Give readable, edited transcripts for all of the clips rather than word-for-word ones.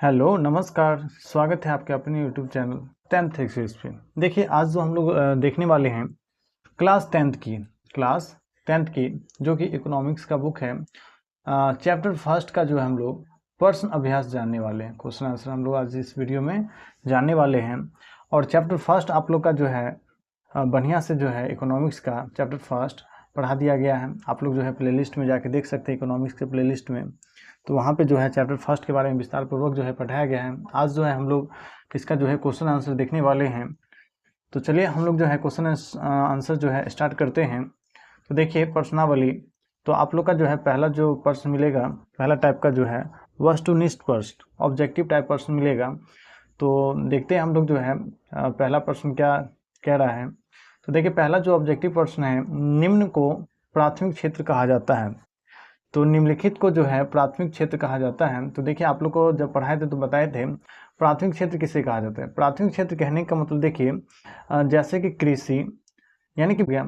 Hello नमस्कार। स्वागत है आपके अपने यूट्यूब चैनल 10th एक्सेस पे। देखिए आज जो हम लोग देखने वाले हैं क्लास 10th की जो कि इकोनॉमिक्स का बुक है। चैप्टर फर्स्ट का जो है हम लोग प्रश्न अभ्यास जानने वाले हैं। क्वेश्चन आंसर हम लोग आज इस वीडियो में जानने वाले हैं। और चैप्टर फर्स्ट आप लोग का जो है बढ़िया से जो है इकोनॉमिक्स का चैप्टर फर्स्ट पढ़ा दिया गया है। आप लोग जो है प्लेलिस्ट में जाके देख सकते हैं, इकोनॉमिक्स के प्लेलिस्ट में। तो वहाँ पे जो है चैप्टर फर्स्ट के बारे में विस्तार पूर्वक जो है पढ़ाया गया है। आज जो है हम लोग इसका जो है क्वेश्चन आंसर देखने वाले हैं। तो चलिए हम लोग जो है क्वेश्चन आंसर जो है स्टार्ट करते हैं। तो देखिए प्रश्नावली, तो आप लोग का जो है पहला जो प्रश्न मिलेगा, पहला टाइप का जो है वस्तुनिष्ठ प्रश्न, ऑब्जेक्टिव टाइप प्रश्न मिलेगा। तो देखते हैं हम लोग जो है पहला प्रश्न क्या कह रहा है। तो देखिए पहला जो ऑब्जेक्टिव प्रश्न है, निम्न को प्राथमिक क्षेत्र कहा जाता है। तो निम्नलिखित को जो है प्राथमिक क्षेत्र कहा जाता है। तो देखिए आप लोग को जब पढ़ाए थे तो बताए थे प्राथमिक क्षेत्र किसे कहा जाता है। प्राथमिक क्षेत्र कहने का मतलब देखिए जैसे कि कृषि यानी कि गया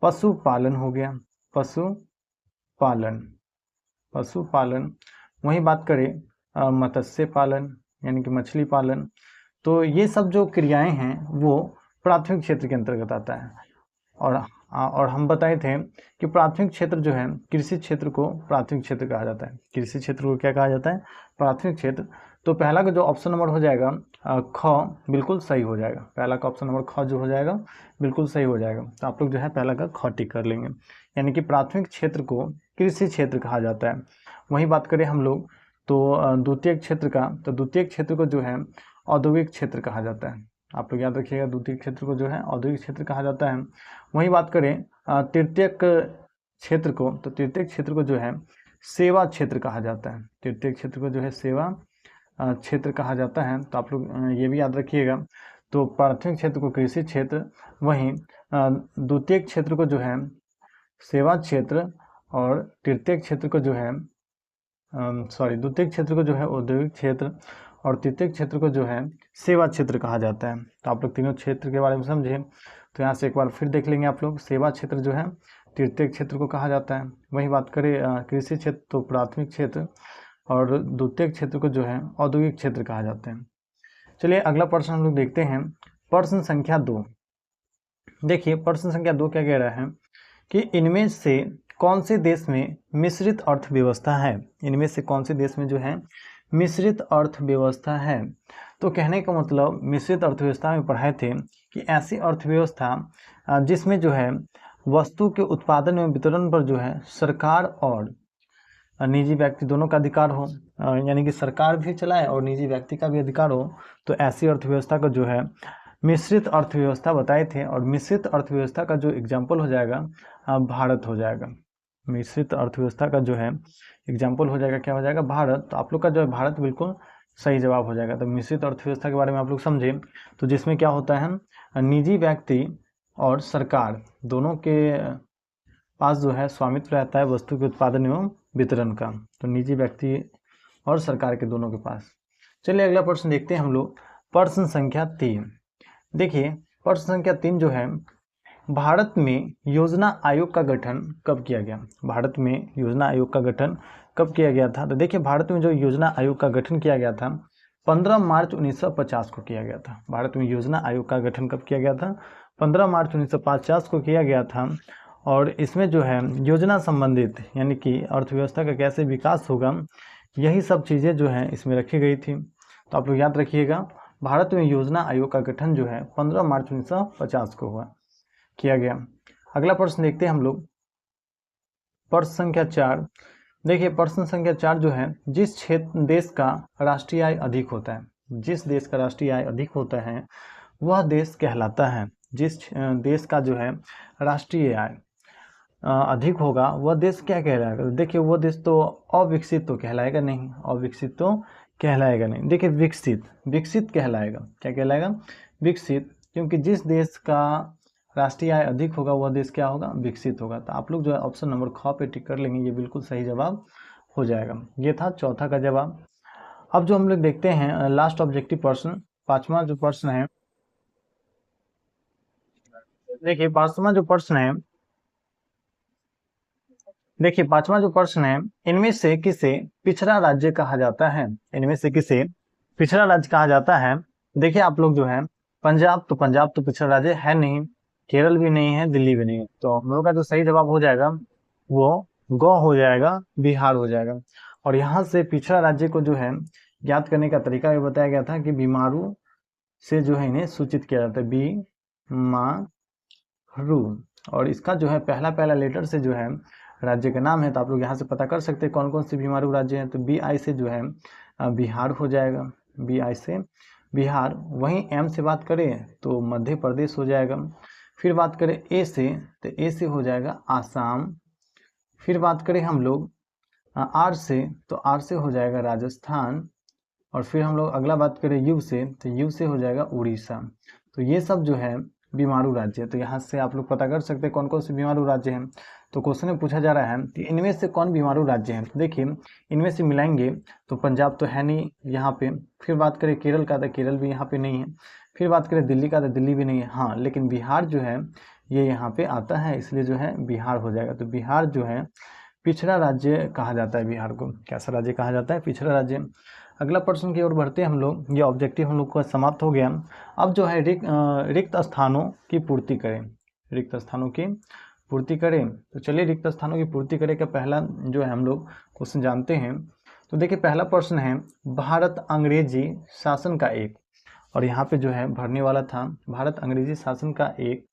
पशुपालन हो गया, पशुपालन। वहीं बात करें मत्स्य पालन यानी कि मछली पालन। तो ये सब जो क्रियाएं हैं वो प्राथमिक क्षेत्र के अंतर्गत आता है। और हम बताए थे कि प्राथमिक क्षेत्र जो है कृषि क्षेत्र को प्राथमिक क्षेत्र कहा जाता है। कृषि क्षेत्र को क्या कहा जाता है? प्राथमिक क्षेत्र। तो पहला का जो ऑप्शन नंबर हो जाएगा ख, बिल्कुल सही हो जाएगा। पहला का ऑप्शन नंबर ख जो हो जाएगा बिल्कुल सही हो जाएगा। तो आप लोग जो है पहला का ख टिक कर लेंगे, यानी कि प्राथमिक क्षेत्र को कृषि क्षेत्र कहा जाता है। वहीं बात करें हम लोग तो द्वितीय क्षेत्र का, तो द्वितीय क्षेत्र को जो है औद्योगिक क्षेत्र कहा जाता है। आप लोग याद रखिएगा, द्वितीय क्षेत्र को जो है औद्योगिक क्षेत्र कहा जाता है। वहीं बात करें तृतीयक क्षेत्र को, तो तृतीयक क्षेत्र को जो है सेवा क्षेत्र कहा जाता है। तृतीयक क्षेत्र को जो है सेवा क्षेत्र कहा जाता है। तो आप लोग ये भी याद रखिएगा। तो प्राथमिक क्षेत्र को कृषि क्षेत्र, वहीं द्वितीयक क्षेत्र को जो है सेवा क्षेत्र, और तृतीयक क्षेत्र को जो है द्वितीयक क्षेत्र को जो है औद्योगिक क्षेत्र, और तृतीयक क्षेत्र को जो है सेवा क्षेत्र कहा जाता है। तो आप लोग तीनों क्षेत्र के बारे में समझे। तो यहाँ से एक बार फिर देख लेंगे आप लोग। सेवा क्षेत्र जो है तृतीयक क्षेत्र को कहा जाता है। वही बात करें कृषि क्षेत्र तो प्राथमिक क्षेत्र, और द्वितीयक क्षेत्र को जो है औद्योगिक क्षेत्र कहा जाता है। चलिए अगला प्रश्न हम लोग देखते हैं। प्रश्न संख्या 2। देखिए प्रश्न संख्या 2 क्या कह रहा है कि इनमें से कौन से देश में मिश्रित अर्थव्यवस्था है। इनमें से कौन से देश में जो है मिश्रित अर्थव्यवस्था है। तो कहने का मतलब मिश्रित अर्थव्यवस्था में पढ़ाए थे कि ऐसी अर्थव्यवस्था जिसमें जो है वस्तु के उत्पादन एवं वितरण पर जो है सरकार और निजी व्यक्ति दोनों का अधिकार हो, यानी कि सरकार भी चलाए और निजी व्यक्ति का भी अधिकार हो। तो ऐसी अर्थव्यवस्था का जो है मिश्रित अर्थव्यवस्था बताए थे। और मिश्रित अर्थव्यवस्था का जो एग्जाम्पल हो जाएगा भारत हो जाएगा। मिश्रित अर्थव्यवस्था का जो है एग्जाम्पल हो जाएगा, क्या हो जाएगा? भारत। तो आप लोग का जो है भारत बिल्कुल सही जवाब हो जाएगा। तो मिश्रित अर्थव्यवस्था के बारे में आप लोग समझे, तो जिसमें क्या होता है निजी व्यक्ति और सरकार दोनों के पास जो है स्वामित्व रहता है वस्तु के उत्पादन एवं वितरण का। तो निजी व्यक्ति और सरकार के दोनों के पास। चलिए अगला प्रश्न देखते हैं हम लोग। प्रश्न संख्या 3। देखिए प्रश्न संख्या 3 जो है भारत में योजना आयोग का गठन कब किया गया। भारत में योजना आयोग का गठन कब किया गया था। तो देखिए भारत में जो योजना आयोग का गठन किया गया था 15 मार्च 1950 को किया गया था। भारत में योजना आयोग का गठन कब किया गया था? 15 मार्च 1950 को किया गया था। और इसमें जो है योजना संबंधित यानी कि अर्थव्यवस्था का कैसे विकास होगा, यही सब चीज़ें जो हैं इसमें रखी गई थी। तो आप लोग याद रखिएगा, भारत में योजना आयोग का गठन जो है 15 मार्च 1950 को किया गया। अगला प्रश्न देखते हैं हम लोग। प्रश्न संख्या 4। देखिए प्रश्न संख्या 4 जो है जिस देश का राष्ट्रीय आय अधिक होता है, जिस देश का राष्ट्रीय आय अधिक होता है वह देश कहलाता है। जिस देश का जो है राष्ट्रीय आय अधिक होगा वह देश क्या कहलाएगा। देखिए वो देश तो अविकसित तो कहलाएगा नहीं, अविकसित तो कहलाएगा नहीं। देखिए विकसित कहलाएगा। क्या कहलाएगा? विकसित। क्योंकि जिस देश का राष्ट्रीय आय अधिक होगा वह देश क्या होगा? विकसित होगा। तो आप लोग जो है ऑप्शन नंबर ख पे टिक कर लेंगे, ये बिल्कुल सही जवाब हो जाएगा। ये था चौथा का जवाब। अब जो हम लोग देखते हैं लास्ट ऑब्जेक्टिव प्रश्न, पांचवा जो प्रश्न है। देखिए पांचवा जो प्रश्न है, देखिए पांचवा जो प्रश्न है, इनमें से किसे पिछड़ा राज्य कहा जाता है। इनमें से किसे पिछड़ा राज्य कहा जाता है। देखिए आप लोग जो है पंजाब तो पिछड़ा राज्य है नहीं, केरल भी नहीं है, दिल्ली भी नहीं है, तो हम लोग का जो सही जवाब हो जाएगा वो गो हो जाएगा, बिहार हो जाएगा। और यहाँ से पिछड़ा राज्य को जो है ज्ञात करने का तरीका भी बताया गया था कि बीमारू से जो है इन्हें सूचित किया जाता है, बीमारू। और इसका जो है पहला पहला लेटर से जो है राज्य का नाम है, तो आप लोग यहाँ से पता कर सकते हैं कौन कौन से बीमारू राज्य हैं। तो बी आई से जो है बिहार हो जाएगा, बी आई से बिहार। वहीं एम से बात करें तो मध्य प्रदेश हो जाएगा। फिर बात करें ए से, तो ए से हो जाएगा आसाम। फिर बात करें हम लोग आर से, तो आर से हो जाएगा राजस्थान। और फिर हम लोग अगला बात करें यू से, तो यू से हो जाएगा उड़ीसा। तो ये सब जो है बीमारू राज्य है। तो यहाँ से आप लोग पता कर सकते हैं कौन कौन से बीमारू राज्य हैं। तो क्वेश्चन में पूछा जा रहा है कि इनमें से कौन बीमारू राज्य है। देखिए इनमें से मिलाएंगे तो पंजाब तो है नहीं यहाँ पे। फिर बात करें केरल का, तो केरल भी यहाँ पे नहीं है। फिर बात करें दिल्ली का, तो दिल्ली भी नहीं है। हाँ, लेकिन बिहार जो है ये यहाँ पे आता है, इसलिए जो है बिहार हो जाएगा। तो बिहार जो है पिछड़ा राज्य कहा जाता है। बिहार को कैसा राज्य कहा जाता है? पिछड़ा राज्य। अगला प्रश्न की ओर बढ़ते हैं हम लोग। ये ऑब्जेक्टिव हम लोग का समाप्त हो गया। अब जो है रिक्त स्थानों की पूर्ति करें, रिक्त स्थानों की पूर्ति करें। तो चलिए रिक्त स्थानों की पूर्ति करें का पहला जो है हम लोग क्वेश्चन जानते हैं। तो देखिए पहला प्रश्न है भारत अंग्रेजी शासन का एक, और यहाँ पे जो है भरने वाला था भारत अंग्रेजी शासन का एक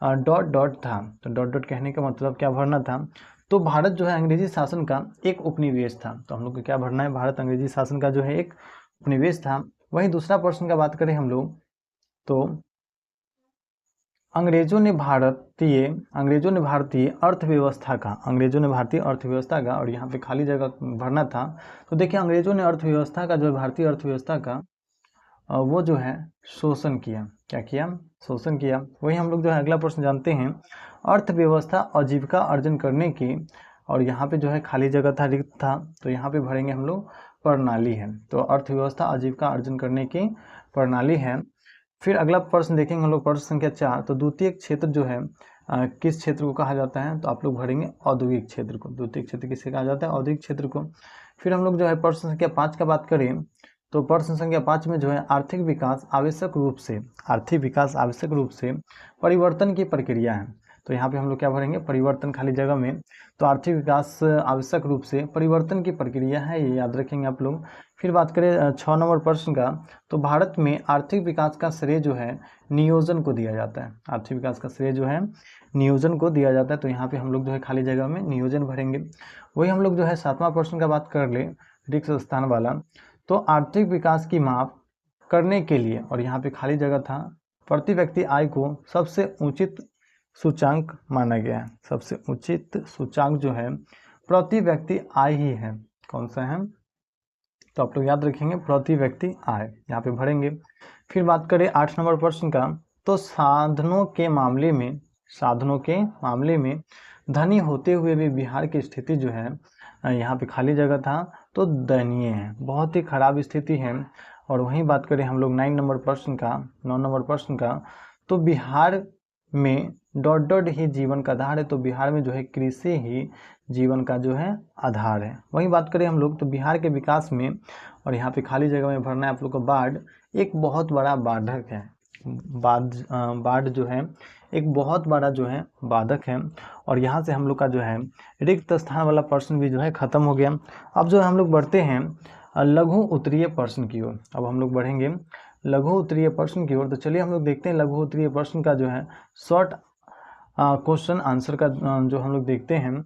डॉट डॉट था। तो डॉट डॉट कहने का मतलब क्या भरना था? तो भारत जो है अंग्रेजी शासन का एक उपनिवेश था। तो हम लोग को क्या भरना है? भारत अंग्रेजी शासन का जो है एक उपनिवेश था। वहीं दूसरा प्रश्न का बात करें हम लोग तो अंग्रेजों ने भारतीय अर्थव्यवस्था का, अंग्रेजों ने भारतीय अर्थव्यवस्था का, और यहाँ पे खाली जगह भरना था। तो देखिए अंग्रेजों ने अर्थव्यवस्था का, जो भारतीय अर्थव्यवस्था का वो जो है शोषण किया। क्या किया? शोषण किया। वही हम लोग जो है अगला प्रश्न जानते हैं अर्थव्यवस्था आजीविका अर्जन करने की, और यहाँ पे जो है खाली जगह था, रिक्त था, तो यहाँ पे भरेंगे हम लोग प्रणाली है। तो अर्थव्यवस्था आजीविका अर्जन करने की प्रणाली है। फिर अगला प्रश्न देखेंगे हम लोग, प्रश्न संख्या 4। तो द्वितीय क्षेत्र जो है किस क्षेत्र को कहा जाता है? तो आप लोग भरेंगे औद्योगिक क्षेत्र को। द्वितीय क्षेत्र किसे कहा जाता है? औद्योगिक क्षेत्र को। फिर हम लोग जो है प्रश्न संख्या 5 का बात करें तो प्रश्न संख्या 5 में जो है आर्थिक विकास आवश्यक रूप से परिवर्तन की प्रक्रिया है। तो यहाँ पे हम लोग क्या भरेंगे? परिवर्तन, खाली जगह में। तो आर्थिक विकास आवश्यक रूप से परिवर्तन की प्रक्रिया है, ये याद रखेंगे आप लोग। फिर बात करें 6 नंबर प्रश्न का, तो भारत में आर्थिक विकास का श्रेय जो है नियोजन को दिया जाता है। आर्थिक विकास का श्रेय जो है नियोजन को दिया जाता है। तो यहाँ पे हम लोग जो है खाली जगह में नियोजन भरेंगे। वही हम लोग जो है 7वां प्रश्न का बात कर ले, रिक्त स्थान वाला। तो आर्थिक विकास की माप करने के लिए, और यहाँ पे खाली जगह था, प्रति व्यक्ति आय को सबसे उचित सूचांक माना गया है। सबसे उचित सूचांक जो है प्रति व्यक्ति आय ही है। कौन सा है? तो आप लोग याद रखेंगे प्रति व्यक्ति आय, यहाँ पे भरेंगे। फिर बात करें 8 नंबर प्रश्न का, तो साधनों के मामले में धनी होते हुए भी बिहार की स्थिति जो है यहाँ पे खाली जगह था, तो दयनीय है, बहुत ही खराब स्थिति है। और वहीं बात करें हम लोग 9 नंबर प्रश्न का, तो बिहार में डॉट डॉट ही जीवन का आधार है। तो बिहार में जो है कृषि ही जीवन का जो है आधार है। वहीं बात करें हम लोग तो बिहार के विकास में, और यहाँ पे खाली जगह में भरना है आप लोग को, बाढ़ एक बहुत बड़ा बाधक है। बाढ़ जो है एक बहुत बड़ा जो है बाधक है। और यहाँ से हम लोग का जो है रिक्त स्थान वाला प्रश्न भी जो है खत्म हो गया। अब जो हम लोग बढ़ते हैं लघु उत्तरीय प्रश्न की ओर। अब हम लोग बढ़ेंगे लघु उत्तरीय प्रश्न की ओर। तो चलिए हम लोग देखते हैं लघु उत्तरीय प्रश्न का जो है शॉर्ट क्वेश्चन आंसर का जो हम लोग देखते हैं।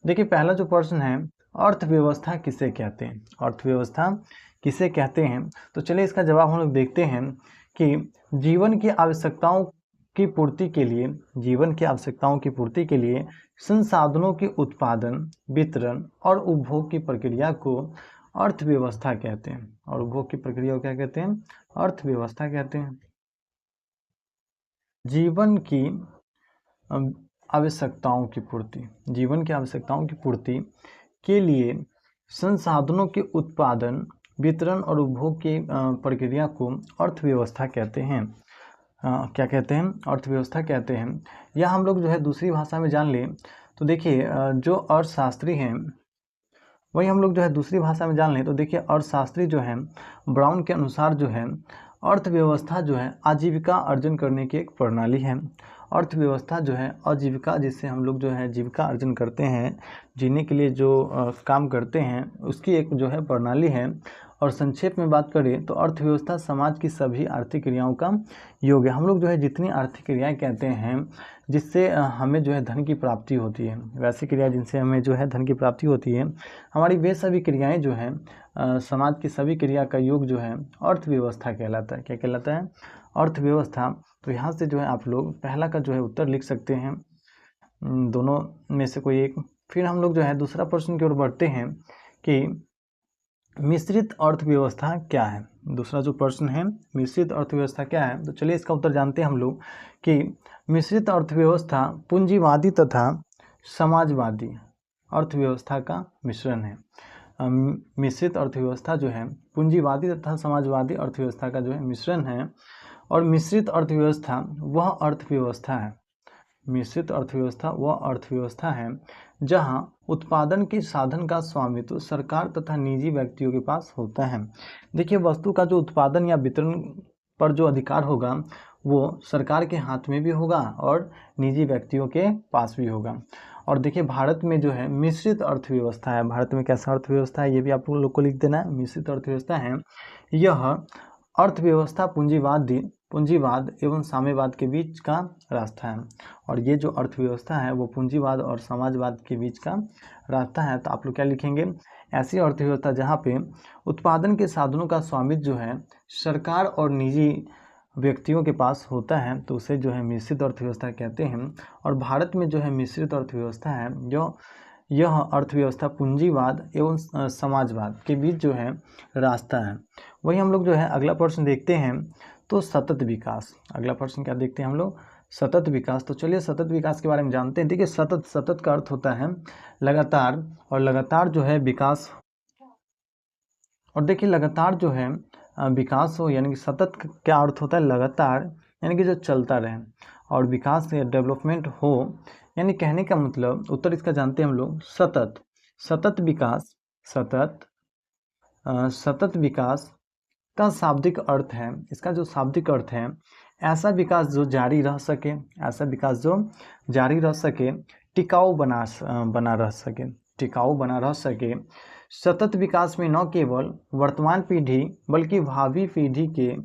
देखिए पहला जो प्रश्न है अर्थव्यवस्था किसे कहते हैं? अर्थव्यवस्था किसे कहते हैं? तो चलिए इसका जवाब हम लोग देखते हैं कि जीवन की आवश्यकताओं की पूर्ति के लिए संसाधनों के उत्पादन, वितरण और उपभोग की प्रक्रिया को अर्थव्यवस्था कहते हैं। और उपभोग की प्रक्रिया को क्या कहते हैं? अर्थव्यवस्था कहते हैं। जीवन की आवश्यकताओं की पूर्ति के लिए संसाधनों के उत्पादन, वितरण और उपभोग की प्रक्रिया को अर्थव्यवस्था कहते हैं। क्या कहते हैं? अर्थव्यवस्था कहते हैं। या हम लोग जो है दूसरी भाषा में जान लें तो देखिए जो अर्थशास्त्री हैं वही हम लोग जो है दूसरी भाषा में जान लें तो देखिए अर्थशास्त्री जो है ब्राउन के अनुसार जो है अर्थव्यवस्था जो है आजीविका अर्जन करने की एक प्रणाली है। अर्थव्यवस्था जो है आजीविका, जिससे हम लोग जो है जीविका अर्जन करते हैं, जीने के लिए जो काम करते हैं, उसकी एक जो है प्रणाली है। और संक्षेप में बात करें तो अर्थव्यवस्था समाज की सभी आर्थिक क्रियाओं का योग है। हम लोग जो है जितनी आर्थिक क्रियाएं कहते हैं जिससे हमें जो है धन की प्राप्ति होती है, वैसी क्रिया जिनसे हमें जो है धन की प्राप्ति होती है, हमारी वे सभी क्रियाएं जो हैं समाज की सभी क्रिया का योग जो है अर्थव्यवस्था कहलाता है। क्या कहलाता है? अर्थव्यवस्था। तो यहाँ से जो है आप लोग पहला का जो है उत्तर लिख सकते हैं, दोनों में से कोई एक। फिर हम लोग जो है दूसरा प्रश्न की ओर बढ़ते हैं कि मिश्रित अर्थव्यवस्था क्या है। दूसरा जो प्रश्न है मिश्रित अर्थव्यवस्था क्या है, तो चलिए इसका उत्तर जानते हैं हम लोग कि मिश्रित अर्थव्यवस्था पूंजीवादी तथा समाजवादी अर्थव्यवस्था का मिश्रण है। मिश्रित अर्थव्यवस्था जो है पूंजीवादी तथा समाजवादी अर्थव्यवस्था का जो है मिश्रण है। और मिश्रित अर्थव्यवस्था वह अर्थव्यवस्था है, मिश्रित अर्थव्यवस्था वह अर्थव्यवस्था है जहां उत्पादन के साधन का स्वामित्व सरकार तथा निजी व्यक्तियों के पास होता है। देखिए वस्तु का जो उत्पादन या वितरण पर जो अधिकार होगा वो सरकार के हाथ में भी होगा और निजी व्यक्तियों के पास भी होगा। और देखिए भारत में जो है मिश्रित अर्थव्यवस्था है। भारत में कैसा अर्थव्यवस्था है ये भी आप लोग को लिख देना है। मिश्रित अर्थव्यवस्था है यह अर्थव्यवस्था पूंजीवाद एवं साम्यवाद के बीच का रास्ता है। और ये जो अर्थव्यवस्था है वो पूंजीवाद और समाजवाद के बीच का रास्ता है। तो आप लोग क्या लिखेंगे? ऐसी अर्थव्यवस्था जहाँ पे उत्पादन के साधनों का स्वामित्व जो है सरकार और निजी व्यक्तियों के पास होता है, तो उसे जो है मिश्रित अर्थव्यवस्था कहते हैं। और भारत में जो है मिश्रित अर्थव्यवस्था है जो यह अर्थव्यवस्था पूंजीवाद एवं समाजवाद के बीच जो है रास्ता है। वही हम लोग जो है अगला प्रश्न देखते हैं तो सतत विकास। अगला प्रश्न क्या देखते हैं हम लोग? सतत विकास। तो चलिए सतत विकास के बारे में जानते हैं। देखिए सतत का अर्थ होता है लगातार, और लगातार जो है विकास। और देखिए लगातार जो है विकास हो, यानी कि सतत क्या अर्थ होता है? लगातार, यानी कि जो चलता रहे। और विकास या डेवलपमेंट हो, यानी कहने का मतलब उत्तर इसका जानते हैं हम लोग सतत विकास। सतत विकास का शाब्दिक अर्थ है, इसका जो शाब्दिक अर्थ है ऐसा विकास जो जारी रह सके, ऐसा विकास जो जारी रह सके, टिकाऊ बना रह सके, टिकाऊ बना रह सके। सतत विकास में न केवल वर्तमान पीढ़ी बल्कि भावी पीढ़ी के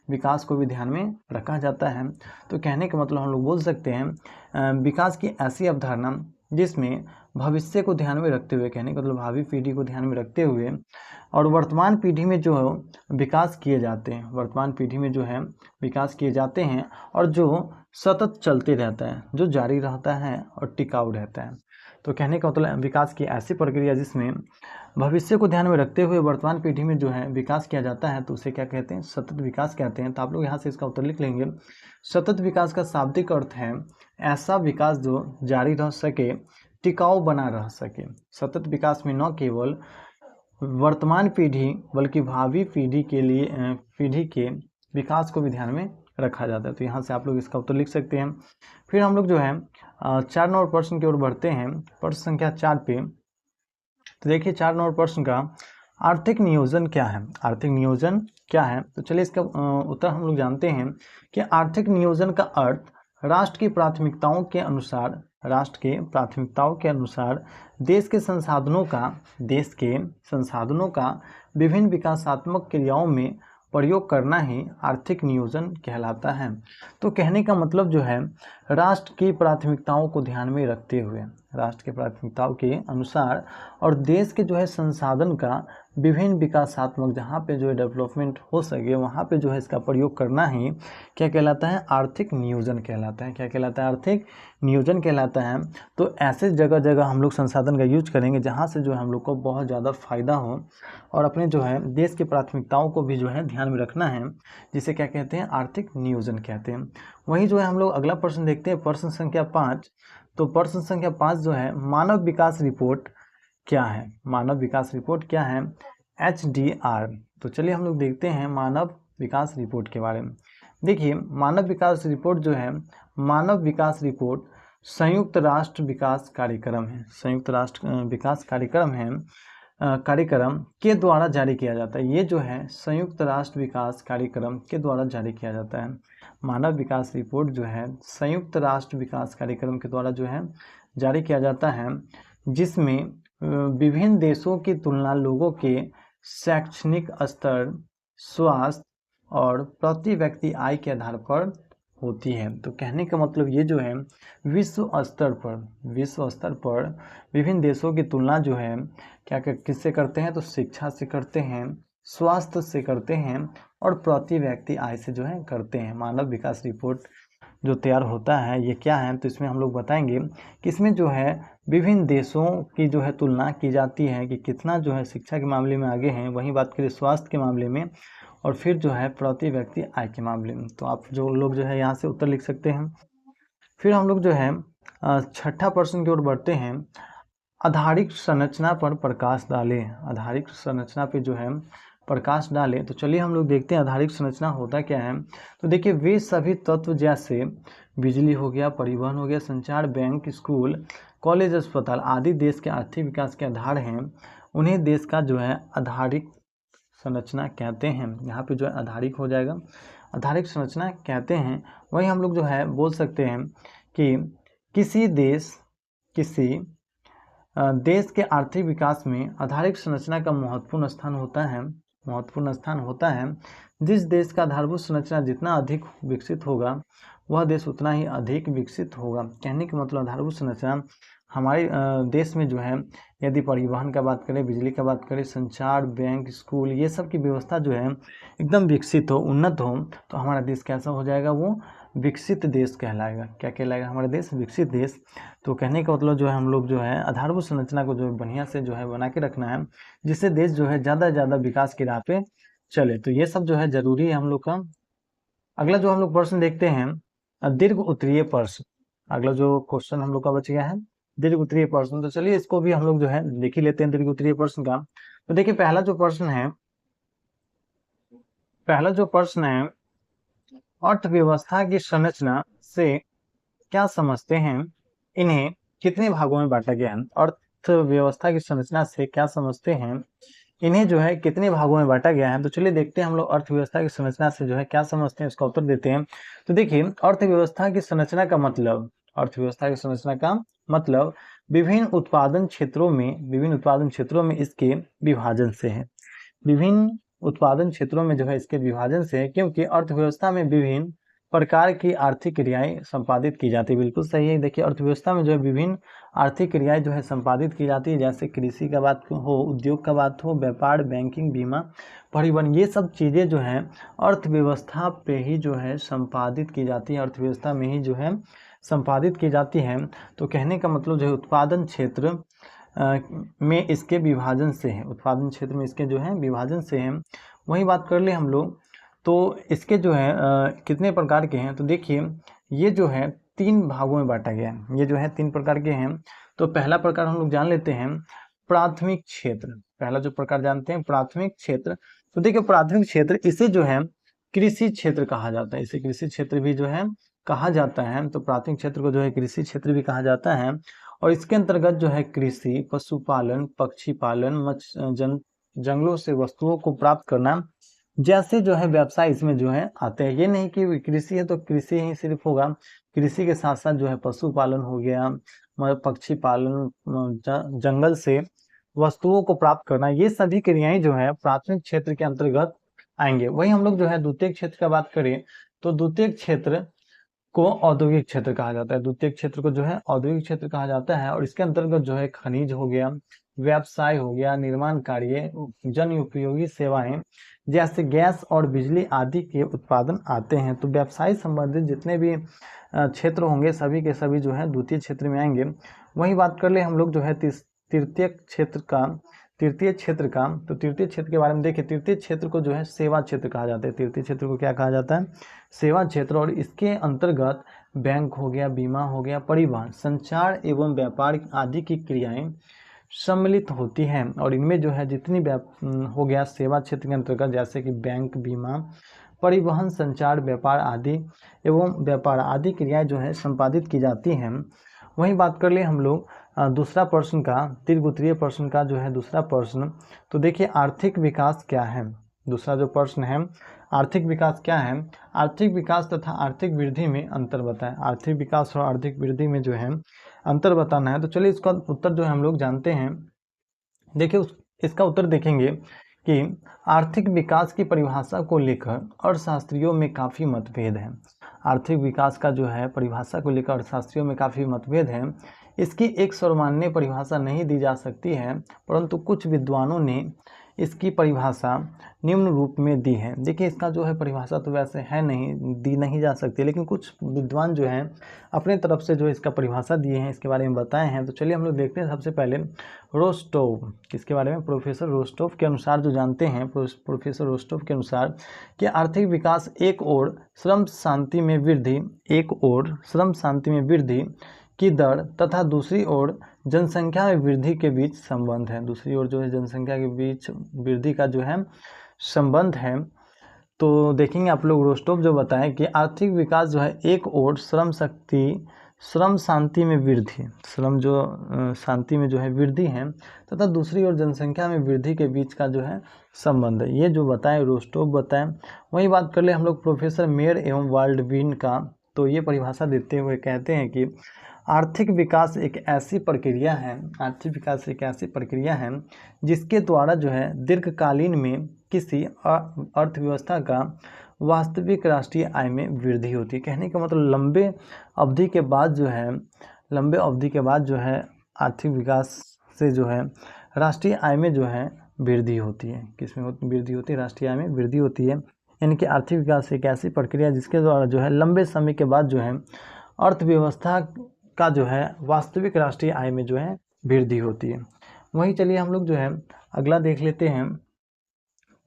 विकास को भी ध्यान में रखा जाता है। तो कहने का मतलब हम लोग बोल सकते हैं विकास की ऐसी अवधारणा जिसमें भविष्य को ध्यान में रखते हुए, कहने का मतलब भावी पीढ़ी को ध्यान में रखते हुए और वर्तमान पीढ़ी में जो विकास किए जाते हैं, वर्तमान पीढ़ी में जो है विकास किए जाते हैं और जो सतत चलते रहता है, जो जारी रहता है और टिकाऊ रहता है। तो कहने का मतलब विकास की ऐसी प्रक्रिया जिसमें भविष्य को ध्यान में रखते हुए वर्तमान पीढ़ी में जो है विकास किया जाता है, तो उसे क्या कहते हैं? सतत विकास कहते हैं। तो आप लोग यहाँ से इसका उत्तर लिख लेंगे। सतत विकास का शाब्दिक अर्थ है ऐसा विकास जो जारी रह सके, टिकाऊ बना रह सके। सतत विकास में न केवल वर्तमान पीढ़ी बल्कि भावी पीढ़ी के विकास को भी ध्यान में रखा जाता है। तो यहाँ से आप लोग इसका उत्तर लिख सकते हैं। फिर हम लोग जो है 4 नंबर प्रश्न की ओर बढ़ते हैं, प्रश्न संख्या 4 पे। तो देखिए 4 नंबर प्रश्न का आर्थिक नियोजन क्या है? आर्थिक नियोजन क्या है? तो चलिए इसका उत्तर हम लोग जानते हैं कि आर्थिक नियोजन का अर्थ राष्ट्र की प्राथमिकताओं के अनुसार देश के संसाधनों का विभिन्न विकासात्मक क्रियाओं में प्रयोग करना ही आर्थिक नियोजन कहलाता है। तो कहने का मतलब जो है राष्ट्र की प्राथमिकताओं को ध्यान में रखते हुए, राष्ट्र की प्राथमिकताओं के अनुसार और देश के जो है संसाधन का विभिन्न विकासात्मक, जहाँ पे जो है डेवलपमेंट हो सके वहाँ पे जो है इसका प्रयोग करना ही क्या कहलाता है? आर्थिक नियोजन कहलाता है। क्या कहलाता है? आर्थिक नियोजन कहलाता है। तो ऐसे जगह जगह हम लोग संसाधन का यूज करेंगे जहाँ से जो है हम लोग को बहुत ज़्यादा फायदा हो और अपने जो है देश की प्राथमिकताओं को भी जो है ध्यान में रखना है, जिसे क्या कहते हैं? आर्थिक नियोजन कहते हैं। वही जो है हम लोग अगला प्रश्न देखते हैं, प्रश्न संख्या 5। तो प्रश्न संख्या 5 जो है मानव विकास रिपोर्ट क्या है? मानव विकास रिपोर्ट क्या है? HDR। तो चलिए हम लोग देखते हैं मानव विकास रिपोर्ट के बारे में। देखिए मानव विकास रिपोर्ट जो है, मानव विकास रिपोर्ट संयुक्त राष्ट्र विकास कार्यक्रम है, संयुक्त राष्ट्र विकास कार्यक्रम है कार्यक्रम के द्वारा जारी किया जाता है। ये जो है संयुक्त राष्ट्र विकास कार्यक्रम के द्वारा जारी किया जाता है। मानव विकास रिपोर्ट जो है संयुक्त राष्ट्र विकास कार्यक्रम के द्वारा जो है जारी किया जाता है, जिसमें विभिन्न देशों की तुलना लोगों के शैक्षणिक स्तर, स्वास्थ्य और प्रति व्यक्ति आय के आधार पर होती है। तो कहने का मतलब ये जो है विश्व स्तर पर विभिन्न देशों की तुलना जो है क्या किससे करते हैं, तो शिक्षा से करते हैं, स्वास्थ्य से करते हैं और प्रति व्यक्ति आय से जो है करते हैं। मानव विकास रिपोर्ट जो तैयार होता है ये क्या है, तो इसमें हम लोग बताएंगे कि इसमें जो है विभिन्न देशों की जो है तुलना की जाती है कि कितना जो है शिक्षा के मामले में आगे हैं, वहीं बात करें स्वास्थ्य के मामले में, और फिर जो है प्रति व्यक्ति आय के मामले में। तो आप जो लोग जो है यहाँ से उत्तर लिख सकते हैं। फिर हम लोग जो है छठा प्रश्न की ओर बढ़ते हैं। आधारिक संरचना पर प्रकाश डालें। आधारिक संरचना पे जो है प्रकाश डालें। तो चलिए हम लोग देखते हैं आधारिक संरचना होता क्या है। तो देखिए वे सभी तत्व जैसे बिजली हो गया, परिवहन हो गया, संचार, बैंक, स्कूल, कॉलेज, अस्पताल आदि देश के आर्थिक विकास के आधार हैं। उन्हें देश का जो है आधारिक संरचना कहते हैं। यहाँ पे जो है आधारिक हो जाएगा, आधारिक संरचना कहते हैं। वही हम लोग जो है बोल सकते हैं कि किसी देश के आर्थिक विकास में आधारिक संरचना का महत्वपूर्ण स्थान होता है। जिस देश का आधारभूत संरचना जितना अधिक विकसित होगा वह देश उतना ही अधिक विकसित होगा। कहने का मतलब आधारभूत संरचना हमारे देश में जो है यदि परिवहन का बात करें, बिजली का बात करें, संचार, बैंक, स्कूल, ये सब की व्यवस्था जो है एकदम विकसित हो, उन्नत हो, तो हमारा देश कैसा हो जाएगा, वो विकसित देश कहलाएगा। क्या कहलाएगा हमारा देश? विकसित देश। तो कहने का मतलब जो है हम लोग जो है आधारभूत संरचना को जो बढ़िया से जो है बना के रखना है, जिससे देश जो है ज़्यादा से ज़्यादा विकास की राह पे चले। तो ये सब जो है जरूरी है हम लोग का। अगला जो हम लोग प्रश्न देखते हैं दीर्घ उत्तरीय प्रश्न। अगला जो क्वेश्चन हम लोग का बच गया है दीर्घ उत्तरीय प्रश्न। तो चलिए इसको भी हम लोग जो है लिख ही लेते हैं दीर्घ उत्तरीय प्रश्न का। तो देखिए पहला जो प्रश्न है अर्थव्यवस्था की संरचना से क्या समझते हैं, इन्हें कितने भागों में बांटा गया है। अर्थव्यवस्था की संरचना से क्या समझते हैं, इन्हें जो है कितने भागों में बांटा गया है। तो चलिए देखते हैं हम लोग अर्थव्यवस्था की संरचना से जो है क्या समझते हैं, इसका उत्तर देते हैं। तो देखिए अर्थव्यवस्था की संरचना का मतलब विभिन्न उत्पादन क्षेत्रों में इसके विभाजन से है। विभिन्न उत्पादन क्षेत्रों में जो है इसके विभाजन से है, क्योंकि अर्थव्यवस्था में विभिन्न प्रकार की आर्थिक क्रियाएं संपादित की जाती है। बिल्कुल सही है। देखिए अर्थव्यवस्था में जो है विभिन्न आर्थिक क्रियाएं जो है संपादित की जाती है, जैसे कृषि का बात हो, उद्योग का बात हो, व्यापार, बैंकिंग, बीमा, परिवहन, ये सब चीज़ें जो है अर्थव्यवस्था पे ही जो है संपादित की जाती है, अर्थव्यवस्था में ही जो है संपादित की जाती है। तो कहने का मतलब जो है उत्पादन क्षेत्र में इसके विभाजन से है, उत्पादन क्षेत्र में इसके जो है विभाजन से है। वही बात कर ले हम लोग, तो इसके जो है कितने प्रकार के हैं। तो देखिए ये जो है 3 भागों में बांटा गया है, ये जो है 3 प्रकार के हैं। तो पहला प्रकार हम लोग जान लेते हैं प्राथमिक क्षेत्र। पहला जो प्रकार जानते हैं प्राथमिक क्षेत्र। तो देखिए प्राथमिक क्षेत्र इसे जो है कृषि क्षेत्र कहा जाता है, इसे कृषि क्षेत्र भी जो है कहा जाता है। तो प्राथमिक क्षेत्र को जो है कृषि क्षेत्र भी कहा जाता है। और इसके अंतर्गत जो है कृषि, पशुपालन, पक्षी पालन, जंगलों से वस्तुओं को प्राप्त करना जैसे जो है व्यवसाय इसमें जो है आते हैं। ये नहीं कि कृषि है तो कृषि ही सिर्फ होगा, कृषि के साथ साथ जो है पशुपालन हो गया, पक्षी पालन, जंगल से वस्तुओं को प्राप्त करना, ये सभी क्रियाएं जो है प्राथमिक क्षेत्र के अंतर्गत आएंगे। वही हम लोग जो है द्वितीय क्षेत्र का बात करें तो द्वितीय क्षेत्र को औद्योगिक क्षेत्र कहा जाता है। द्वितीय क्षेत्र को जो है औद्योगिक क्षेत्र कहा जाता है। और इसके अंतर्गत जो है खनिज हो गया, व्यवसाय हो गया, निर्माण कार्य, जन उपयोगी सेवाएं जैसे गैस और बिजली आदि के उत्पादन आते हैं। तो व्यवसाय संबंधित जितने भी क्षेत्र होंगे सभी के सभी जो है द्वितीय क्षेत्र में आएंगे। वही बात कर ले हम लोग जो है तृतीय क्षेत्र का। तो तृतीय क्षेत्र के बारे में देखिए, तृतीय क्षेत्र को जो है सेवा क्षेत्र कहा जाता है। तृतीय क्षेत्र को क्या कहा जाता है? सेवा क्षेत्र। और इसके अंतर्गत बैंक हो गया, बीमा हो गया, परिवहन, संचार एवं व्यापार आदि की क्रियाएं सम्मिलित होती हैं। और इनमें जो है जितनी हो गया सेवा क्षेत्र के अंतर्गत, जैसे कि बैंक, बीमा, परिवहन, संचार, व्यापार आदि क्रियाएं जो है संपादित की जाती हैं। वहीं बात कर ले हम लोग दूसरा प्रश्न का, त्रिगुत्रीय प्रश्न का जो है दूसरा प्रश्न, तो देखिए आर्थिक विकास क्या है। दूसरा जो प्रश्न है, आर्थिक विकास क्या है, आर्थिक विकास तथा आर्थिक वृद्धि में अंतर बताएं। आर्थिक विकास और आर्थिक वृद्धि में जो है अंतर बताना है। तो चलिए इसका उत्तर जो है हम लोग जानते हैं। देखिए इसका उत्तर देखेंगे कि आर्थिक विकास की परिभाषा को लेकर अर्थशास्त्रियों में काफ़ी मतभेद है। आर्थिक विकास का जो है परिभाषा को लेकर अर्थशास्त्रियों में काफ़ी मतभेद है। इसकी एक सर्वमान्य परिभाषा नहीं दी जा सकती है, परंतु कुछ विद्वानों ने इसकी परिभाषा निम्न रूप में दी है। देखिए इसका जो है परिभाषा तो वैसे है नहीं, दी नहीं जा सकती, लेकिन कुछ विद्वान जो हैं अपने तरफ से जो इसका परिभाषा दिए हैं, इसके बारे में बताए हैं। तो चलिए हम लोग देखते हैं। सबसे पहले रोस्टोव, किसके बारे में, प्रोफेसर रोस्टोव के अनुसार जो जानते हैं, प्रोफेसर रोस्टोव के अनुसार कि आर्थिक विकास एक ओर श्रम शांति में वृद्धि, एक ओर श्रम शांति में वृद्धि की दर तथा दूसरी ओर जनसंख्या में वृद्धि के बीच संबंध है। दूसरी ओर जो है जनसंख्या के बीच वृद्धि का जो है संबंध है। तो देखेंगे आप लोग रोस्टोव जो बताएं कि आर्थिक विकास जो है एक ओर श्रम शांति में वृद्धि, श्रम जो शांति में जो है वृद्धि है, तथा दूसरी ओर जनसंख्या में वृद्धि के बीच का जो है संबंध है। ये जो बताएं रोस्टोव बताएं। वही बात कर ले हम लोग प्रोफेसर मेयर एवं वाल्डविन का। तो ये परिभाषा देते हुए कहते हैं कि आर्थिक विकास एक ऐसी प्रक्रिया है, आर्थिक विकास एक ऐसी प्रक्रिया है जिसके द्वारा जो है दीर्घकालीन में किसी अर्थव्यवस्था का वास्तविक राष्ट्रीय आय में वृद्धि होती है। कहने का मतलब लंबे अवधि के बाद जो है आर्थिक विकास से जो है राष्ट्रीय आय में जो है वृद्धि होती है। किसमें वृद्धि होती है, राष्ट्रीय आय में वृद्धि होती है। यानी कि आर्थिक विकास एक ऐसी प्रक्रिया जिसके द्वारा जो है लंबे समय के बाद जो है अर्थव्यवस्था का जो है वास्तविक राष्ट्रीय आय में जो है वृद्धि होती है। वहीं चलिए हम लोग जो है अगला देख लेते हैं।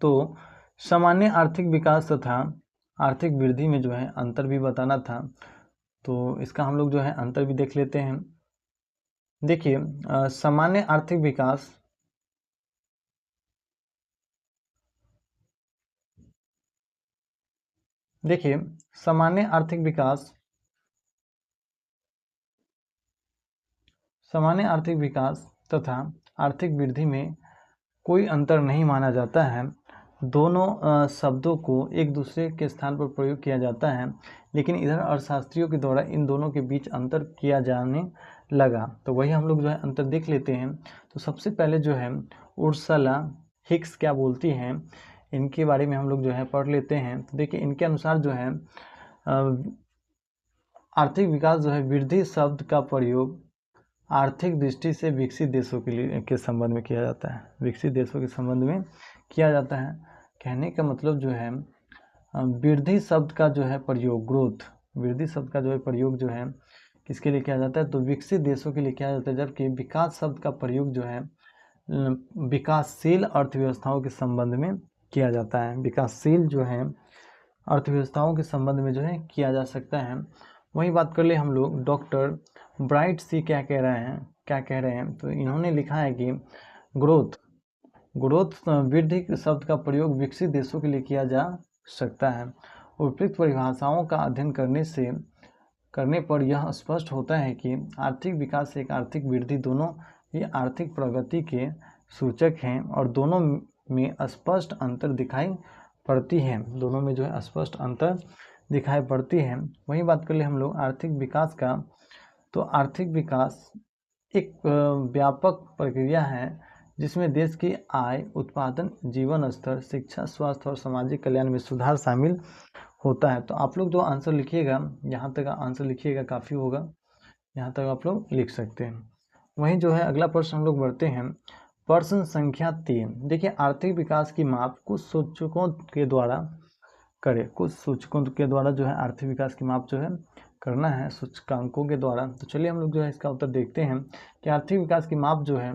तो सामान्य आर्थिक विकास तथा आर्थिक वृद्धि में जो है अंतर भी बताना था, तो इसका हम लोग जो है अंतर भी देख लेते हैं। देखिए सामान्य आर्थिक विकास, देखिए सामान्य आर्थिक विकास तथा आर्थिक वृद्धि में कोई अंतर नहीं माना जाता है। दोनों शब्दों को एक दूसरे के स्थान पर प्रयोग किया जाता है, लेकिन इधर अर्थशास्त्रियों के द्वारा इन दोनों के बीच अंतर किया जाने लगा। तो वही हम लोग जो है अंतर देख लेते हैं। तो सबसे पहले जो है उर्सुला हिक्स क्या बोलती हैं, इनके बारे में हम लोग जो है पढ़ लेते हैं। तो देखिए इनके अनुसार जो है आर्थिक विकास जो है वृद्धि शब्द का प्रयोग आर्थिक दृष्टि से विकसित देशों के संबंध में किया जाता है। विकसित देशों के संबंध में किया जाता है। कहने का मतलब जो है वृद्धि शब्द का जो है प्रयोग, ग्रोथ, वृद्धि शब्द का जो है प्रयोग जो है किसके लिए किया जाता है, तो विकसित देशों के लिए किया जाता है। जबकि विकास शब्द का प्रयोग जो है विकासशील अर्थव्यवस्थाओं के संबंध में किया जाता है। विकासशील जो है अर्थव्यवस्थाओं के संबंध में जो है किया जा सकता है। वही बात कर ले हम लोग डॉक्टर ब्राइट सी क्या कह रहे हैं, तो इन्होंने लिखा है कि ग्रोथ वृद्धि शब्द का प्रयोग विकसित देशों के लिए किया जा सकता है। उपयुक्त परिभाषाओं का अध्ययन करने पर यह स्पष्ट होता है कि आर्थिक विकास एक आर्थिक वृद्धि दोनों ही आर्थिक प्रगति के सूचक हैं और दोनों में स्पष्ट अंतर दिखाई पड़ती है। दोनों में जो है स्पष्ट अंतर दिखाई पड़ती है। वही बात कर ले हम लोग आर्थिक विकास का, तो आर्थिक विकास एक व्यापक प्रक्रिया है जिसमें देश की आय, उत्पादन, जीवन स्तर, शिक्षा, स्वास्थ्य और सामाजिक कल्याण में सुधार शामिल होता है। तो आप लोग जो आंसर लिखिएगा, यहाँ तक आंसर लिखिएगा काफ़ी होगा, यहाँ तक आप लोग लिख सकते हैं। वहीं जो है अगला प्रश्न हम लोग बढ़ते हैं। प्रश्न संख्या 3। देखिए आर्थिक विकास की माप कुछ सूचकों के द्वारा करें। कुछ सूचकों के द्वारा जो है आर्थिक विकास की माप जो है करना है सूचकांकों के द्वारा। तो चलिए हम लोग जो है इसका उत्तर देखते हैं कि आर्थिक विकास की माप जो है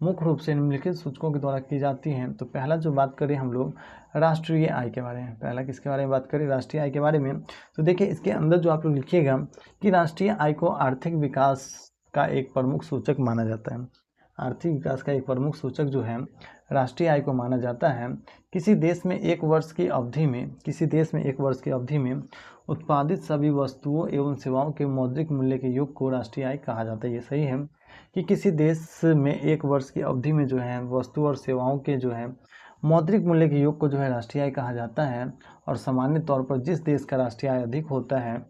मुख्य रूप से निम्नलिखित सूचकों के द्वारा की जाती हैं। तो पहला जो बात करें हम लोग राष्ट्रीय आय के बारे में, पहला किसके बारे में बात करें, राष्ट्रीय आय के बारे में। तो देखिए इसके अंदर जो आप लोग लिखिएगा कि राष्ट्रीय आय को आर्थिक विकास का एक प्रमुख सूचक माना जाता है। आर्थिक विकास का एक प्रमुख सूचक जो है राष्ट्रीय आय को माना जाता है। किसी देश में एक वर्ष की अवधि में उत्पादित सभी वस्तुओं एवं सेवाओं के मौद्रिक मूल्य के योग को राष्ट्रीय आय कहा जाता है। ये सही है। कि किसी देश में एक वर्ष की अवधि में जो है वस्तु और सेवाओं के जो है मौद्रिक मूल्य के योग को जो है राष्ट्रीय आय कहा जाता है। और सामान्य तौर पर जिस देश का राष्ट्रीय आय अधिक होता है,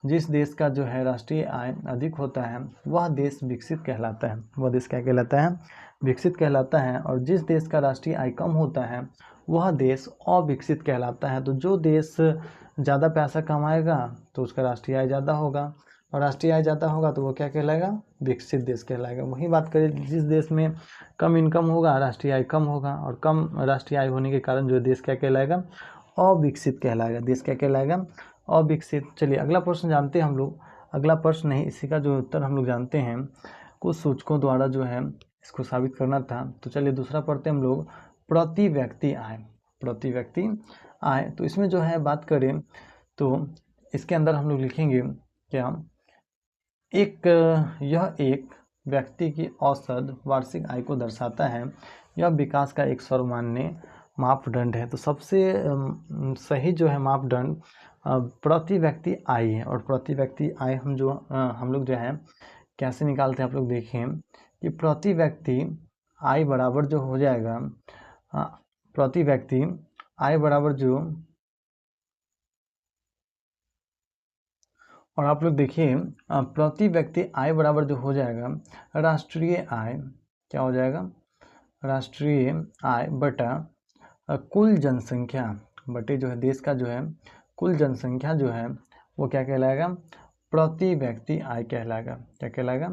जिस देश का जो है राष्ट्रीय आय अधिक होता है वह देश विकसित कहलाता है। वह देश क्या कहलाता है? विकसित कहलाता है। और जिस देश का राष्ट्रीय आय कम होता है वह देश अविकसित कहलाता है। तो जो देश ज़्यादा पैसा कमाएगा तो उसका राष्ट्रीय आय ज़्यादा होगा, और राष्ट्रीय आय ज़्यादा होगा तो वो क्या कहलाएगा? विकसित देश कहलाएगा। वही बात करें, जिस देश में कम इनकम होगा राष्ट्रीय आय कम होगा, और कम राष्ट्रीय आय होने के कारण जो देश क्या कहलाएगा? अविकसित कहलाएगा। देश क्या कहलाएगा? अविकसित। चलिए अगला प्रश्न जानते हैं हम लोग। अगला प्रश्न नहीं, इसी का जो उत्तर हम लोग जानते हैं, कुछ सूचकों द्वारा जो है इसको साबित करना था। तो चलिए दूसरा पढ़ते हैं हम लोग, प्रति व्यक्ति आय। प्रति व्यक्ति आय, तो इसमें जो है बात करें तो इसके अंदर हम लोग लिखेंगे क्या? यह एक व्यक्ति की औसत वार्षिक आय को दर्शाता है। यह विकास का एक सर्वमान्य मापदंड है। तो सबसे सही जो है मापदंड प्रति व्यक्ति आय है। और प्रति व्यक्ति आय हम लोग जो है कैसे निकालते हैं, आप लोग देखें कि प्रति व्यक्ति आय बराबर जो हो जाएगा, प्रति व्यक्ति आय बराबर जो, और आप लोग देखिए प्रति व्यक्ति आय बराबर जो हो जाएगा राष्ट्रीय आय, क्या हो जाएगा? राष्ट्रीय आय बटा कुल जनसंख्या बटे जो है देश का जो है कुल जनसंख्या जो है वो क्या कहलाएगा? प्रति व्यक्ति आय कहलाएगा। क्या कहलाएगा?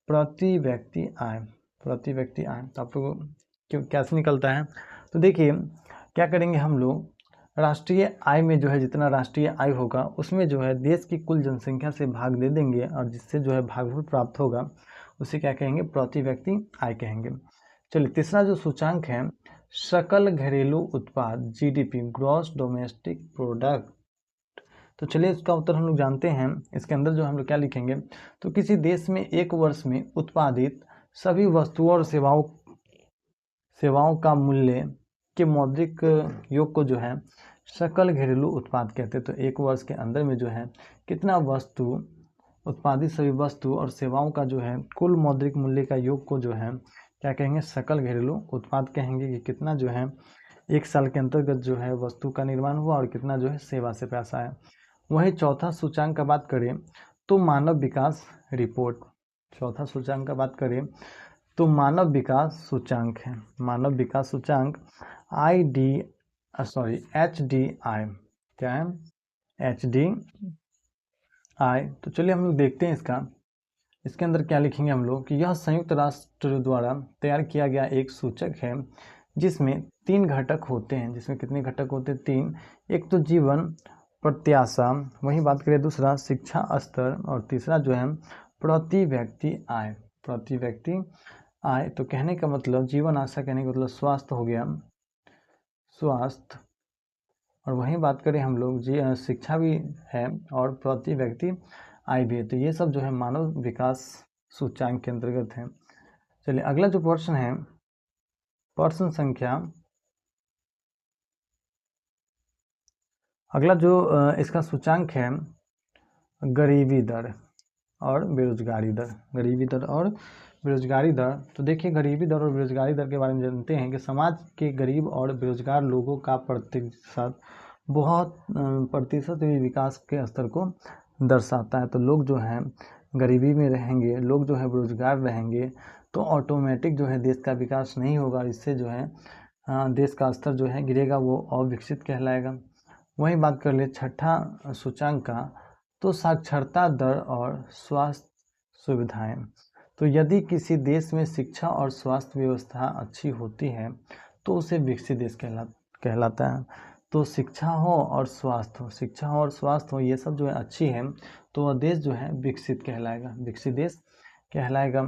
प्रति व्यक्ति आय। प्रति व्यक्ति आय। तो आप लोग क्यों कैसे निकलता है? तो देखिए क्या करेंगे हम लोग, राष्ट्रीय आय में जो है जितना राष्ट्रीय आय होगा उसमें जो है देश की कुल जनसंख्या से भाग दे देंगे, और जिससे जो है भागफल प्राप्त होगा उसे क्या कहेंगे? प्रति व्यक्ति आय कहेंगे। चलिए तीसरा जो सूचांक है सकल घरेलू उत्पाद, जीडीपी, ग्रॉस डोमेस्टिक प्रोडक्ट। तो चलिए इसका उत्तर हम लोग जानते हैं। इसके अंदर जो हम लोग क्या लिखेंगे, तो किसी देश में एक वर्ष में उत्पादित सभी वस्तुओं और सेवाओं का मूल्य के मौद्रिक योग को जो है सकल घरेलू उत्पाद कहते हैं। तो एक वर्ष के अंदर में जो है कितना वस्तु उत्पादित सभी वस्तु और सेवाओं का जो है कुल मौद्रिक मूल्य का योग को जो है क्या कहेंगे? सकल घरेलू उत्पाद कहेंगे। कि कितना जो है एक साल के अंतर्गत जो है वस्तु का निर्माण हुआ और कितना जो है सेवा से पैसा है। वही चौथा सूचांक का बात करें तो मानव विकास रिपोर्ट। चौथा सूचांक का बात करें तो मानव विकास सूचांक है। मानव विकास सूचांक HDI, क्या है? HDI। तो चलिए हम लोग देखते हैं इसके अंदर क्या लिखेंगे हम लोग कि यह संयुक्त राष्ट्र द्वारा तैयार किया गया एक सूचक है जिसमें 3 घटक होते हैं। जिसमें कितने घटक होते हैं? 3। एक तो जीवन प्रत्याशा, वही बात करें दूसरा शिक्षा स्तर, और तीसरा जो है प्रति व्यक्ति आय। प्रति व्यक्ति आय। तो कहने का मतलब जीवन आशा, कहने का मतलब स्वास्थ्य हो गया, स्वास्थ्य। और वही बात करें हम लोग शिक्षा भी है और प्रति व्यक्ति आय भी है। तो ये सब जो है मानव विकास सूचांक के अंतर्गत है। चलिए अगला जो प्रश्न है, प्रश्न संख्या, अगला जो इसका सूचांक है गरीबी दर और बेरोजगारी दर। गरीबी दर और बेरोजगारी दर। तो देखिए गरीबी दर और बेरोजगारी दर के बारे में जानते हैं कि समाज के गरीब और बेरोजगार लोगों का प्रतिशत विकास के स्तर को दर्शाता है। तो लोग जो हैं गरीबी में रहेंगे, लोग जो है बेरोजगार रहेंगे, तो ऑटोमेटिक जो है देश का विकास नहीं होगा। इससे जो है देश का स्तर जो है गिरेगा, वो अविकसित कहलाएगा। वही बात कर ले छठा सूचांक का, तो साक्षरता दर और स्वास्थ्य सुविधाएं। तो यदि किसी देश में शिक्षा और स्वास्थ्य व्यवस्था अच्छी होती है तो उसे विकसित देश कहलाता है। तो शिक्षा हो और स्वास्थ्य हो, शिक्षा हो और स्वास्थ्य हो, ये सब जो है अच्छी है तो वह देश जो है विकसित कहलाएगा, विकसित देश कहलाएगा।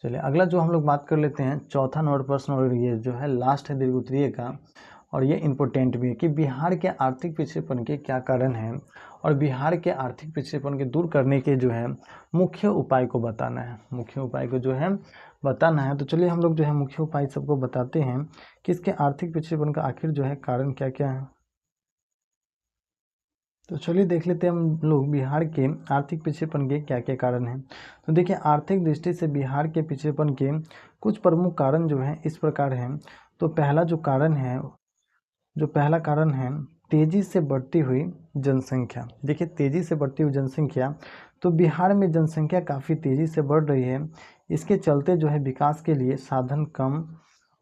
चलिए अगला जो हम लोग बात कर लेते हैं, चौथा नंबर प्रश्न, और ये जो है लास्ट है दीर्घ उत्तरीय का, और ये इम्पोर्टेंट भी है कि बिहार के आर्थिक पिछड़ेपन के क्या कारण हैं, और बिहार के आर्थिक पिछड़ेपन के दूर करने के जो है मुख्य उपाय को बताना है। मुख्य उपाय को जो है बताना है। तो चलिए हम लोग जो है मुख्य उपाय सबको बताते हैं कि इसके आर्थिक पिछड़ेपन का आखिर जो है कारण क्या क्या है। तो चलिए देख लेते हैं हम लोग बिहार के आर्थिक पिछड़ेपन के क्या क्या कारण हैं। तो देखिए, आर्थिक दृष्टि से बिहार के पिछड़ेपन के कुछ प्रमुख कारण जो हैं इस प्रकार हैं। तो पहला कारण है तेजी से बढ़ती हुई जनसंख्या। देखिए, तेजी से बढ़ती हुई जनसंख्या, तो बिहार में जनसंख्या काफ़ी तेजी से बढ़ रही है। इसके चलते जो है विकास के लिए साधन कम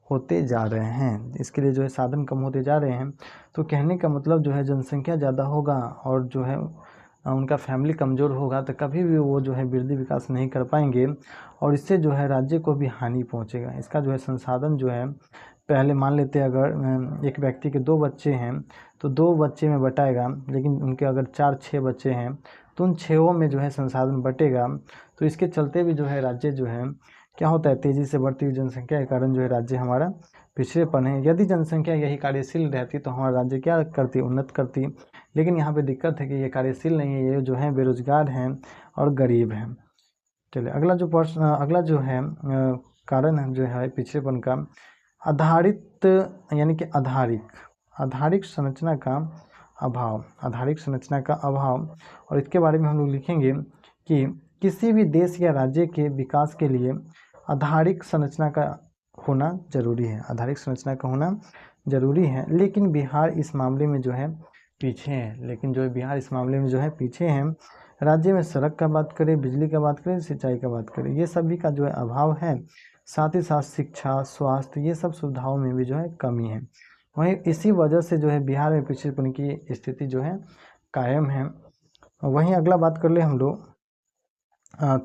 होते जा रहे हैं। इसके लिए जो है साधन कम होते जा रहे हैं। तो कहने का मतलब जो है जनसंख्या ज़्यादा होगा और जो है उनका फैमिली कमज़ोर होगा तो कभी भी वो जो है वृद्धि विकास नहीं कर पाएंगे और इससे जो है राज्य को भी हानि पहुंचेगा। इसका जो है संसाधन जो है, पहले मान लेते हैं अगर एक व्यक्ति के 2 बच्चे हैं तो 2 बच्चे में बटाएगा, लेकिन उनके अगर 4-6 बच्चे हैं तो उन 6 में जो है संसाधन बटेगा। तो इसके चलते भी जो है राज्य जो है क्या होता है, तेज़ी से बढ़ती हुई जनसंख्या के कारण जो है राज्य हमारा पिछड़ेपन है। यदि जनसंख्या यही कार्यशील रहती तो हमारा राज्य क्या करती, उन्नत करती। लेकिन यहाँ पे दिक्कत है कि ये कार्यशील नहीं है, ये जो है बेरोजगार हैं और गरीब हैं। चलिए अगला जो है कारण जो है पिछड़ेपन का, आधारित यानी कि आधारिक संरचना का अभाव। और इसके बारे में हम लोग लिखेंगे कि किसी भी देश या राज्य के विकास के लिए आधारिक संरचना का होना जरूरी है। लेकिन बिहार इस मामले में जो है पीछे है। राज्य में सड़क का बात करें, बिजली का बात करें, सिंचाई का बात करें, ये सभी का जो है अभाव है। साथ ही साथ शिक्षा, स्वास्थ्य, ये सब सुविधाओं में भी जो है कमी है। वहीं इसी वजह से जो है बिहार में पिछड़ेपन की स्थिति जो है कायम है। वहीं अगला बात कर ले हम लोग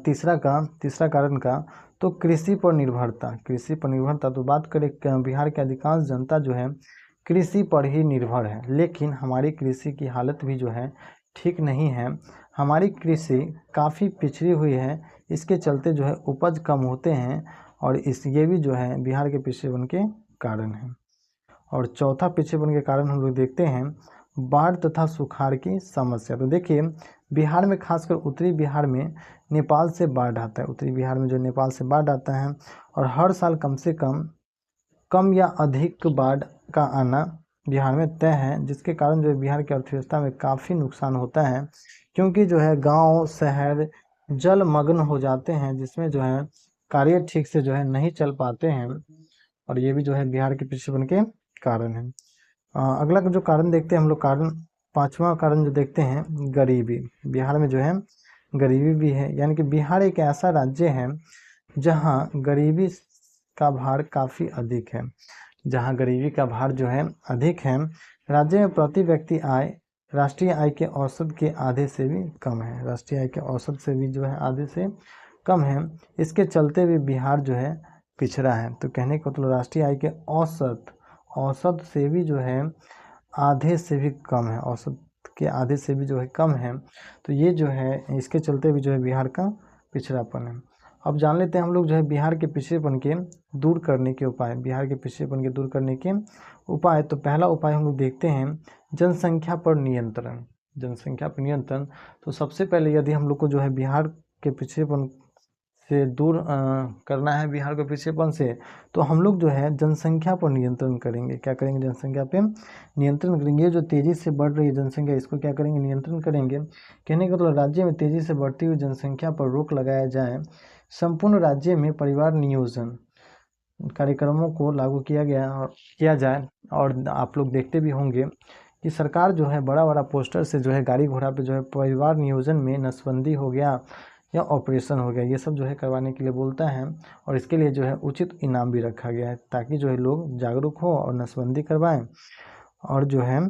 तीसरा कारण का, तो कृषि पर निर्भरता। तो बात करें बिहार के अधिकांश जनता जो है कृषि पर ही निर्भर है। लेकिन हमारी कृषि की हालत भी जो है ठीक नहीं है। हमारी कृषि काफ़ी पिछड़ी हुई है। इसके चलते जो है उपज कम होते हैं और ये भी जो है बिहार के पिछड़ेपन के कारण है। और चौथा पिछड़ेपन के कारण हम लोग देखते हैं बाढ़ तथा सुखाड़ की समस्या। तो देखिए, बिहार में खासकर उत्तरी बिहार में नेपाल से बाढ़ आता है। उत्तरी बिहार में जो नेपाल से बाढ़ आता है और हर साल कम से कम या अधिक बाढ़ का आना बिहार में तय है, जिसके कारण जो है बिहार की अर्थव्यवस्था में काफ़ी नुकसान होता है। क्योंकि जो है गांव शहर जलमग्न हो जाते हैं, जिसमें जो है कार्य ठीक से जो है नहीं चल पाते हैं और ये भी जो है बिहार के पिछड़ेपन के कारण है। अगला जो कारण देखते हैं हम लोग, पांचवा कारण जो देखते हैं, गरीबी। बिहार में जो है गरीबी भी है, यानी कि बिहार एक ऐसा राज्य है जहां गरीबी का भार काफ़ी अधिक है। जो है अधिक है। राज्य में प्रति व्यक्ति आय राष्ट्रीय आय के औसत के आधे से भी कम है। राष्ट्रीय आय के औसत से भी जो है आधे से कम है। इसके चलते भी बिहार जो है पिछड़ा है। तो कहने का मतलब राष्ट्रीय आय के औसत से भी जो है आधे से भी कम है, औसत के आधे से भी जो है कम है। तो ये जो है इसके चलते भी जो है बिहार का पिछड़ापन है। अब जान लेते हैं हम लोग जो है बिहार के पिछड़ेपन के दूर करने के उपाय। तो पहला उपाय हम लोग देखते हैं जनसंख्या पर नियंत्रण। तो सबसे पहले यदि हम लोग को जो है बिहार के पिछड़ेपन से दूर करना है, बिहार के पिछड़ेपन से, तो हम लोग जो है जनसंख्या पर नियंत्रण करेंगे। क्या करेंगे? जनसंख्या पे नियंत्रण करेंगे। जो तेज़ी से बढ़ रही है जनसंख्या, इसको क्या करेंगे? नियंत्रण करेंगे। कहने का मतलब राज्य में तेज़ी से बढ़ती हुई जनसंख्या पर रोक लगाया जाए। संपूर्ण राज्य में परिवार नियोजन कार्यक्रमों को लागू किया जाए। और आप लोग देखते भी होंगे कि सरकार जो है बड़ा बड़ा पोस्टर से जो है गाड़ी घोड़ा पे जो है परिवार नियोजन में नसबंदी हो गया या ऑपरेशन हो गया, ये सब जो है करवाने के लिए बोलता है। और इसके लिए जो है उचित इनाम भी रखा गया है, ताकि जो है लोग जागरूक हो और नसबंदी करवाएं। और जो है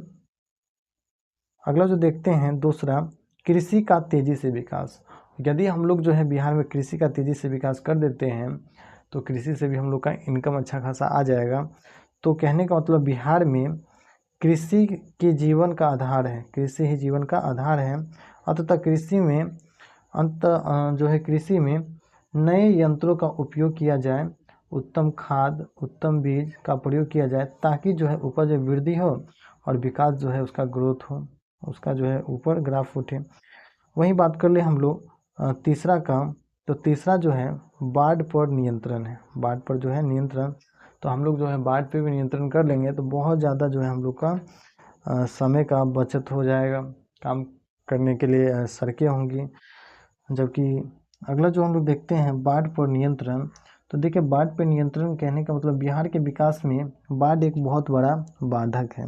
अगला जो देखते हैं दूसरा, कृषि का तेज़ी से विकास। यदि हम लोग जो है बिहार में कृषि का तेज़ी से विकास कर देते हैं तो कृषि से भी हम लोग का इनकम अच्छा खासा आ जाएगा। तो कहने का मतलब बिहार में कृषि के जीवन का आधार है, कृषि ही जीवन का आधार है। अतः कृषि में नए यंत्रों का उपयोग किया जाए, उत्तम खाद, उत्तम बीज का प्रयोग किया जाए, ताकि जो है उपज में वृद्धि हो और विकास जो है उसका ग्रोथ हो, उसका जो है ऊपर ग्राफ उठे। वहीं बात कर ले हम लोग तीसरा काम। तो तीसरा जो है बाढ़ पर नियंत्रण है। बाढ़ पर जो है नियंत्रण, तो हम लोग जो है बाढ़ पे भी नियंत्रण कर लेंगे तो बहुत ज़्यादा जो है हम लोग का समय का बचत हो जाएगा। काम करने के लिए सड़कें होंगी। जबकि अगला जो हम लोग देखते हैं बाढ़ पर नियंत्रण, तो देखिए बाढ़ पर नियंत्रण कहने का मतलब बिहार के विकास में बाढ़ एक बहुत बड़ा बाधक है।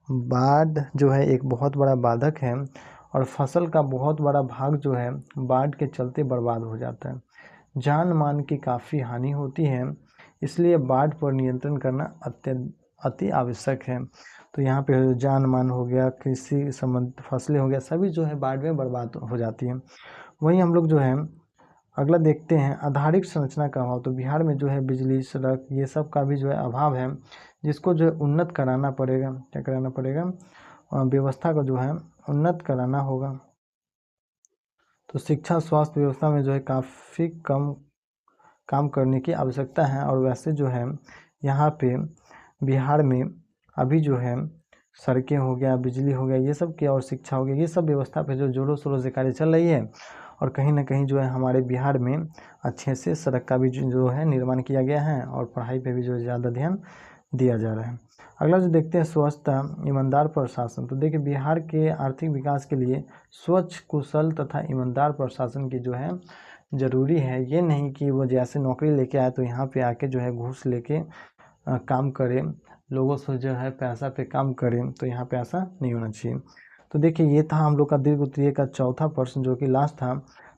बाढ़ जो है एक बहुत बड़ा बाधक है और फसल का बहुत बड़ा भाग जो है बाढ़ के चलते बर्बाद हो जाता है, जान मान की काफ़ी हानि होती है। इसलिए बाढ़ पर नियंत्रण करना अति आवश्यक है। तो यहाँ पे जान मान हो गया, कृषि संबंधित फसलें हो गया, सभी जो है बाढ़ में बर्बाद हो जाती हैं। वहीं हम लोग जो है अगला देखते हैं आधारिक संरचना का अभाव। तो बिहार में जो है बिजली, सड़क, ये सब का भी जो है अभाव है, जिसको जो है उन्नत कराना पड़ेगा। क्या कराना पड़ेगा? व्यवस्था को जो है उन्नत कराना होगा। तो शिक्षा स्वास्थ्य व्यवस्था में जो है काफ़ी कम काम करने की आवश्यकता है। और वैसे जो है यहाँ पे बिहार में अभी जो है सड़कें हो गया, बिजली हो गया, ये सब की, और शिक्षा हो गया, ये सब व्यवस्था पे जो जोरों शोरों से कार्य चल रही है। और कहीं ना कहीं जो है हमारे बिहार में अच्छे से सड़क का भी जो है निर्माण किया गया है और पढ़ाई पे भी जो ज़्यादा ध्यान दिया जा रहा है। अगला जो देखते हैं स्वच्छता, ईमानदार प्रशासन। तो देखिए बिहार के आर्थिक विकास के लिए स्वच्छ, कुशल तथा ईमानदार प्रशासन की जो है ज़रूरी है। ये नहीं कि वो जैसे नौकरी लेके आए तो यहाँ पे आके जो है घूस लेके काम करें, लोगों से जो है पैसा पे काम करें, तो यहाँ पे ऐसा नहीं होना चाहिए। तो देखिए ये था हम लोग का दीर्घ उत्तरीय का चौथा प्रश्न जो कि लास्ट था।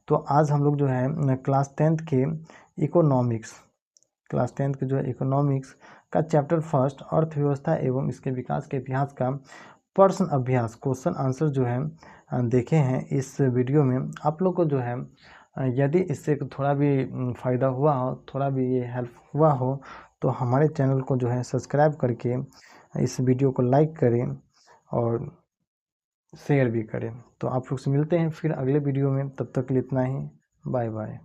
तो आज हम लोग जो है क्लास 10th के इकोनॉमिक्स, क्लास 10th के जो है इकोनॉमिक्स का चैप्टर फर्स्ट अर्थव्यवस्था एवं इसके विकास के इतिहास का प्रश्न अभ्यास, क्वेश्चन आंसर जो है देखे हैं इस वीडियो में। आप लोग को जो है यदि इससे थोड़ा भी फ़ायदा हुआ हो, थोड़ा भी ये हेल्प हुआ हो, तो हमारे चैनल को जो है सब्सक्राइब करके इस वीडियो को लाइक करें और शेयर भी करें। तो आप लोग से मिलते हैं फिर अगले वीडियो में, तब तक के लिए इतना ही। Bye bye.